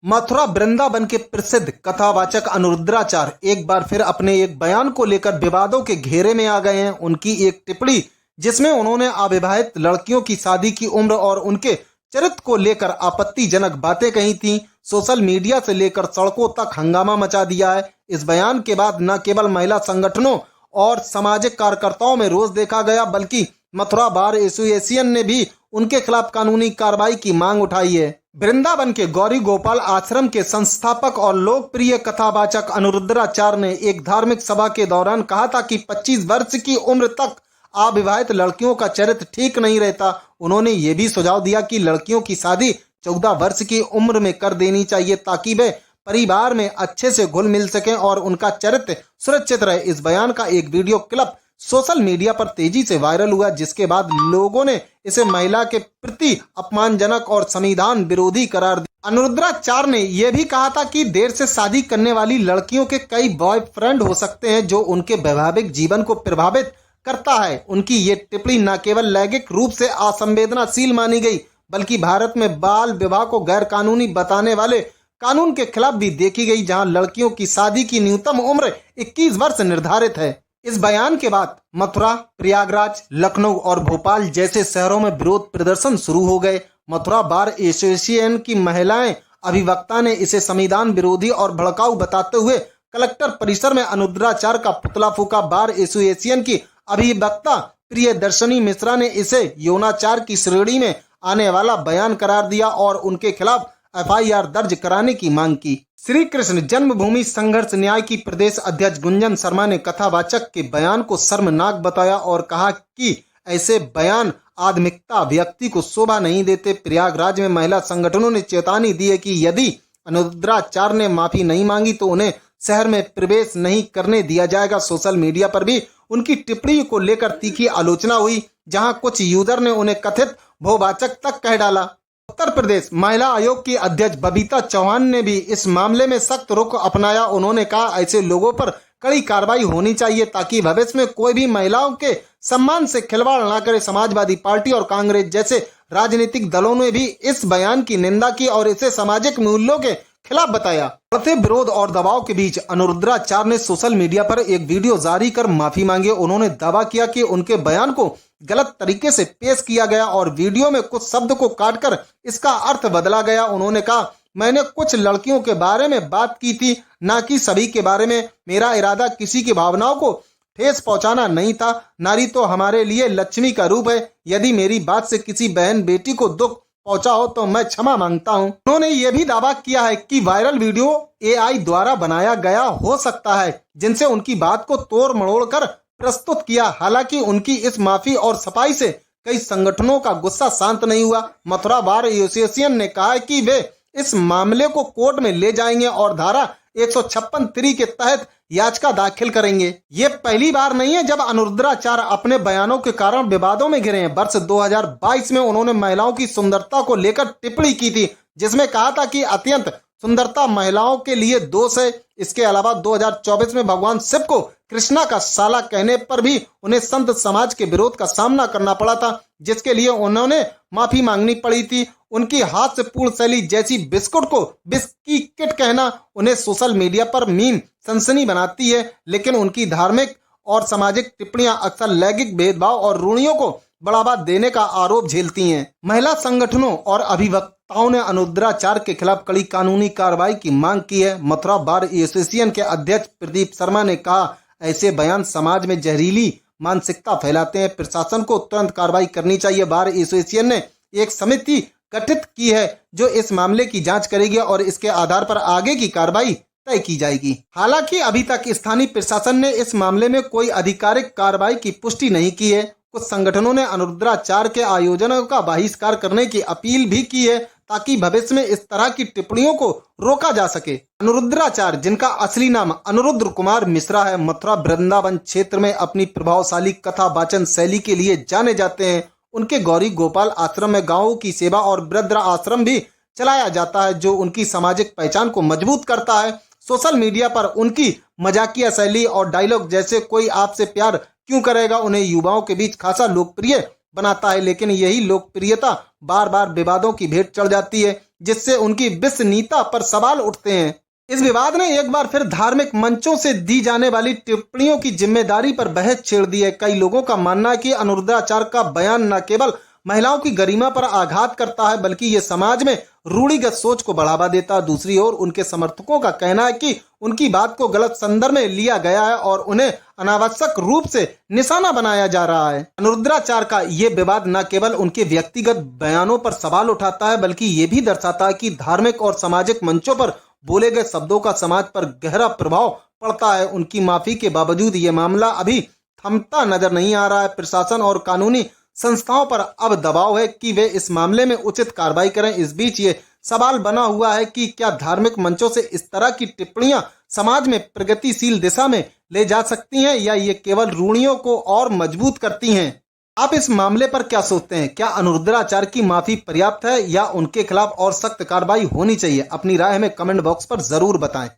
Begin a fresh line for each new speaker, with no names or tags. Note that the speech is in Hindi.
मथुरा वृंदावन के प्रसिद्ध कथावाचक अनिरुद्धाचार्य एक बार फिर अपने एक बयान को लेकर विवादों के घेरे में आ गए हैं। उनकी एक टिप्पणी जिसमें उन्होंने अविवाहित लड़कियों की शादी की उम्र और उनके चरित्र को लेकर आपत्तिजनक बातें कही थीं, सोशल मीडिया से लेकर सड़कों तक हंगामा मचा दिया है। इस बयान के बाद न केवल महिला संगठनों और सामाजिक कार्यकर्ताओं में रोष देखा गया, बल्कि मथुरा बार एसोसिएशन ने भी उनके खिलाफ कानूनी कार्रवाई की मांग उठाई है। वृंदावन के गौरी गोपाल आश्रम के संस्थापक और लोकप्रिय कथावाचक अनिरुद्धाचार्य ने एक धार्मिक सभा के दौरान कहा था कि 25 वर्ष की उम्र तक अविवाहित लड़कियों का चरित्र ठीक नहीं रहता। उन्होंने ये भी सुझाव दिया कि लड़कियों की शादी 14 वर्ष की उम्र में कर देनी चाहिए ताकि वे परिवार में अच्छे से घुल मिल सकें और उनका चरित्र सुरक्षित रहे। इस बयान का एक वीडियो क्लिप सोशल मीडिया पर तेजी से वायरल हुआ, जिसके बाद लोगों ने इसे महिला के प्रति अपमानजनक और संविधान विरोधी करार दिया। अनिरुद्धाचार्य ने यह भी कहा था कि देर से शादी करने वाली लड़कियों के कई बॉयफ्रेंड हो सकते हैं जो उनके वैवाहिक जीवन को प्रभावित करता है। उनकी ये टिप्पणी न केवल लैंगिक रूप से असंवेदनशील मानी गई, बल्कि भारत में बाल विवाह को गैर कानूनी बताने वाले कानून के खिलाफ भी देखी गई, जहां लड़कियों की शादी की न्यूनतम उम्र 21 वर्ष निर्धारित है। इस बयान के बाद मथुरा, प्रयागराज, लखनऊ और भोपाल जैसे शहरों में विरोध प्रदर्शन शुरू हो गए। मथुरा बार एसोसिएशन की महिलाएं अभिवक्ता ने इसे संविधान विरोधी और भड़काऊ बताते हुए कलेक्टर परिसर में अनिरुद्धाचार्य का पुतला फूंका। बार एसोसिएशन की अभिवक्ता प्रियदर्शनी मिश्रा ने इसे यौनाचार की श्रेणी में आने वाला बयान करार दिया और उनके खिलाफ एफआईआर दर्ज कराने की मांग की। श्री कृष्ण जन्मभूमि संघर्ष न्याय की प्रदेश अध्यक्ष गुंजन शर्मा ने कथावाचक के बयान को शर्मनाक बताया और कहा कि ऐसे बयान आध्यात्मिकता व्यक्ति को शोभा नहीं देते। प्रयागराज में महिला संगठनों ने चेतावनी दी है कि यदि अनिरुद्धाचार्य ने माफी नहीं मांगी तो उन्हें शहर में प्रवेश नहीं करने दिया जाएगा। सोशल मीडिया पर भी उनकी टिप्पणी को लेकर तीखी आलोचना हुई, जहां कुछ यूजर ने उन्हें कथित भोवाचक तक कह डाला। उत्तर प्रदेश महिला आयोग की अध्यक्ष बबीता चौहान ने भी इस मामले में सख्त रुख अपनाया। उन्होंने कहा ऐसे लोगों पर कड़ी कार्रवाई होनी चाहिए ताकि भविष्य में कोई भी महिलाओं के सम्मान से खिलवाड़ न करे। समाजवादी पार्टी और कांग्रेस जैसे राजनीतिक दलों ने भी इस बयान की निंदा की और इसे सामाजिक मूल्यों के खिलाफ बताया। बढ़ते विरोध और दबाव के बीच अनिरुद्धाचार्य ने सोशल मीडिया पर एक वीडियो जारी कर माफी मांगी। उन्होंने दावा किया कि उनके बयान को गलत तरीके से पेश किया गया और वीडियो में कुछ शब्द को काटकर इसका अर्थ बदला गया। उन्होंने कहा, मैंने कुछ लड़कियों के बारे में बात की थी, ना कि सभी के बारे में। मेरा इरादा किसी की भावनाओं को ठेस पहुंचाना नहीं था। नारी तो हमारे लिए लक्ष्मी का रूप है। यदि मेरी बात से किसी बहन बेटी को दुख पहुंचा हो तो मैं क्षमा मांगता हूं। उन्होंने यह भी दावा किया है कि वायरल वीडियो एआई द्वारा बनाया गया हो सकता है, जिनसे उनकी बात को तोड़ मरोड़ कर प्रस्तुत किया। हालांकि उनकी इस माफी और सफाई से कई संगठनों का गुस्सा शांत नहीं हुआ। मथुरा बार एसोसिएशन ने कहा है कि वे इस मामले को कोर्ट में ले जाएंगे और धारा 156(3) के तहत याचिका दाखिल करेंगे। ये पहली बार नहीं है जब अनिरुद्धाचार्य अपने बयानों के कारण विवादों में घिरे हैं। वर्ष 2022 में उन्होंने महिलाओं की सुंदरता को लेकर टिप्पणी की थी, जिसमें कहा था कि अत्यंत सुंदरता महिलाओं के लिए दोष है। इसके अलावा 2024 में भगवान शिव को कृष्णा का साला कहने पर भी उन्हें संत समाज के विरोध का सामना करना पड़ा था, जिसके लिए उन्होंने माफी मांगनी पड़ी थी। उनकी हास्यपूर्ण शैली जैसी बिस्कुट को बिस्की किट कहना उन्हें सोशल मीडिया पर मीम सनसनी बनाती है, लेकिन उनकी धार्मिक और सामाजिक टिप्पणियां अक्सर लैंगिक भेदभाव और रूढ़ियों को बढ़ावा देने का आरोप झेलती हैं। महिला संगठनों और अभिवक्ताओं ने अनिरुद्धाचार्य के खिलाफ कड़ी कानूनी कार्रवाई की मांग की है। मथुरा बार एसोसिएशन के अध्यक्ष प्रदीप शर्मा ने कहा, ऐसे बयान समाज में जहरीली मानसिकता फैलाते हैं। प्रशासन को तुरंत कार्रवाई करनी चाहिए। बार एसोसिएशन ने एक समिति गठित की है जो इस मामले की जांच करेगी और इसके आधार पर आगे की कार्रवाई तय की जाएगी। हालांकि अभी तक स्थानीय प्रशासन ने इस मामले में कोई आधिकारिक कार्रवाई की पुष्टि नहीं की है। कुछ संगठनों ने अनिरुद्धाचार्य के आयोजनों का बहिष्कार करने की अपील भी की है ताकि भविष्य में इस तरह की टिप्पणियों को रोका जा सके। अनिरुद्धाचार्य, जिनका असली नाम अनिरुद्ध कुमार मिश्रा है, मथुरा वृंदावन क्षेत्र में अपनी प्रभावशाली कथा वाचन शैली के लिए जाने जाते हैं। उनके गौरी गोपाल आश्रम में गांवों की सेवा और वृद्ध आश्रम भी चलाया जाता है, जो उनकी सामाजिक पहचान को मजबूत करता है। सोशल मीडिया पर उनकी मजाकिया शैली और डायलॉग जैसे कोई आपसे प्यार क्यों करेगा उन्हें युवाओं के बीच खासा लोकप्रिय बनाता है, लेकिन यही लोकप्रियता बार बार विवादों की भेंट चढ़ जाती है, जिससे उनकी विश्वसनीयता पर सवाल उठते हैं। इस विवाद ने एक बार फिर धार्मिक मंचों से दी जाने वाली टिप्पणियों की जिम्मेदारी पर बहस छेड़ दी है। कई लोगों का मानना है कि अनुरुद्धाचार्य का बयान न केवल महिलाओं की गरिमा पर आघात करता है, बल्कि ये समाज में रूढ़िगत सोच को बढ़ावा देता है। दूसरी ओर उनके समर्थकों का कहना है कि उनकी बात को गलत संदर्भ में लिया गया है और उन्हें अनावश्यक रूप से निशाना बनाया जा रहा है। अनुरुद्धाचार्य का ये विवाद न केवल उनके व्यक्तिगत बयानों पर सवाल उठाता है, बल्कि ये भी दर्शाता है कि धार्मिक और सामाजिक मंचों पर बोले गए शब्दों का समाज पर गहरा प्रभाव पड़ता है। उनकी माफी के बावजूद ये मामला अभी थमता नजर नहीं आ रहा है। प्रशासन और कानूनी संस्थाओं पर अब दबाव है कि वे इस मामले में उचित कार्रवाई करें। इस बीच ये सवाल बना हुआ है कि क्या धार्मिक मंचों से इस तरह की टिप्पणियां समाज में प्रगतिशील दिशा में ले जा सकती हैं, या ये केवल रूढ़ियों को और मजबूत करती हैं? आप इस मामले पर क्या सोचते हैं? क्या अनुरुद्धाचार्य की माफी पर्याप्त है या उनके खिलाफ और सख्त कार्रवाई होनी चाहिए? अपनी राय हमें कमेंट बॉक्स पर जरूर बताएं।